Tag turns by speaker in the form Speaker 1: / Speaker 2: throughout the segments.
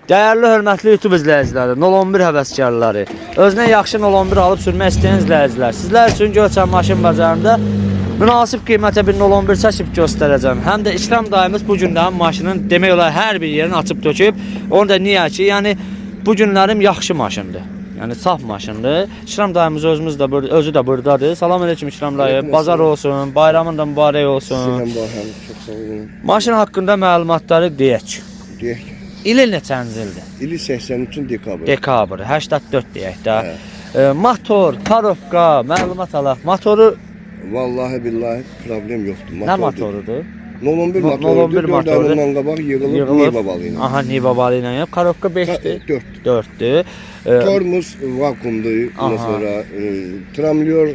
Speaker 1: Dəyərli, hörmətli YouTube izləyiciləri, 011 həvəskarları, özünə yaxşı 011 alıb sürmək istəyən izləyicilər, sizlər üçün Göyçay maşın bazarında münasib qiymətə bir 011 çəkib göstərəcəm. Həm də İkram dayımız bu gündən maşının demək olar hər bir yerini açıb töküb. Onu da niyə ki, yəni bu günlərim yaxşı maşındır. Yəni saf maşındır. İkram dayımız özü də buradadır. Salam aleyküm İkram dayı. Bazar olsun, bayramın da mübarək olsun.
Speaker 2: Sizin bayram çox sağ olun.
Speaker 1: Maşın haqqında məlumatları deyək.
Speaker 2: Deyək.
Speaker 1: İli neçənci ildir?
Speaker 2: İli 83 dekabr.
Speaker 1: Dekabr, 84 deyək də. Motor, karovka, məlumat alaq. Motoru
Speaker 2: Vallahi billahi problem yoxdur.
Speaker 1: nə motorudur?
Speaker 2: 011 motorudur. 4 ayından qabaq yığılıb Niva balı ilə.
Speaker 1: Aha, Niva balı ilə yap. Karovka 5'dir.
Speaker 2: 4'dür.
Speaker 1: 4'dür.
Speaker 2: Tormuz vakumdur. Ondan sonra tramlyor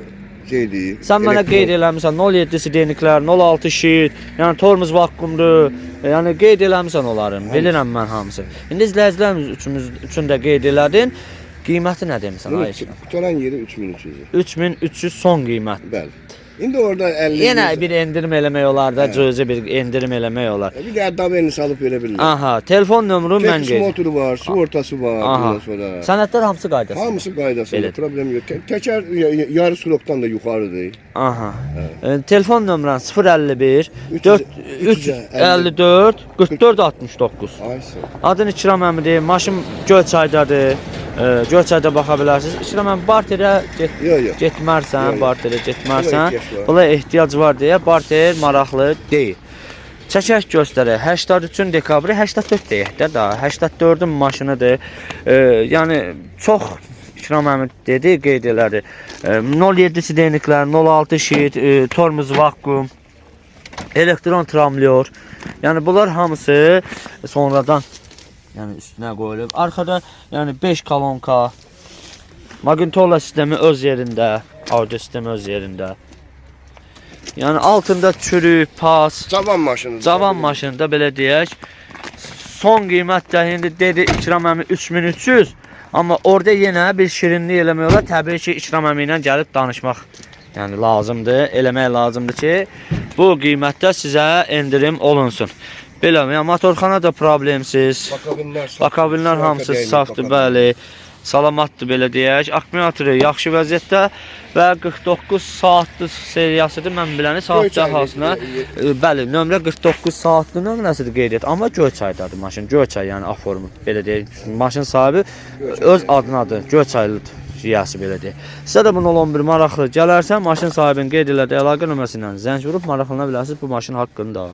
Speaker 2: şeydir.
Speaker 1: Sən mənə qeyd eləmirsən 07'si deniklər, 06 şit, yəni tormuz vakumdur. Yəni qeyd eləmirsən onların. Bilirəm mən hamısı. İndi izləyicilərimiz üçün də qeyd elədin. Qiyməti nə demirsən Ayşə?
Speaker 2: Qutaran yeri 3300.
Speaker 1: 3300 son qiymət.
Speaker 2: Bəli. İndi orada 50.
Speaker 1: Yenə bir endirim eləmək olar da, cüzi bir endirim eləmək olar.
Speaker 2: Bir də davayını salıb verə bilirlər.
Speaker 1: Aha, telefon nömrü mən qeyd.
Speaker 2: Motoru var, sığortası var, ondan sonra.
Speaker 1: Sənədlər hamısı qaydasında.
Speaker 2: Hamısı qaydasında, problem yox. Təkər yarı sulokdan da yuxarıdır.
Speaker 1: Aha. Telefon nömrən 051 454 44 69.
Speaker 2: Ayşə.
Speaker 1: Adın İkram əmidir. Maşın Göyçaydadır. Göyçayda baxa bilərsiniz. İkram əmi barterə getmərsən, barterə getmərsən. Buna ehtiyac var deyə barter maraqlı deyil. Çəkək göstərək. 83 dekabr 84 deyək də daha. 84-ün maşınıdır. Yəni çox İkram əmi dedi, qeyd elədi. 07'si deniklər, 06 şit, tormuz vakum, elektron tramlyor. Yəni bunlar hamısı sonradan üstünə qoyulub. Arkada 5 kolonka, Magnetola sistemi öz yerində, audio sistemi öz yerində. Yəni altında çürük, pas,
Speaker 2: Cavan maşınıdır.
Speaker 1: cavan maşında belə deyək. Son qiymət də indi dedi İkram əmi 3300. Amma orada yenə bir şirinlik eləmək olar. Təbii ki, İkram əmi ilə gəlib danışmaq lazımdır, eləmək lazımdır ki, bu qiymətdə sizə endirim olunsun. Belə, motorxana da problemsiz. Bakabinlər hamısı safdır, bəli. Salamatdır belə deyək. Akkumulatoru yaxşı vəziyyətdə və 49 saatlıq seriyasıdır. Mən biləni saat cəhazına. Bəli, nömrə 49 saatlıq nömrəsidir qeyd et. Amma Göyçaydadır maşın. Göyçay yəni aformu belə deyək. Maşın sahibi öz adınadır. Göyçaylıdır. Yiyəsi belə deyək. Sizə də bunu 011 maraqlı gələrsə, maşın sahibinin qeyd elədiyi əlaqə nömrəsindən zəng vurub maraqlana bilərsiniz bu maşın haqqında.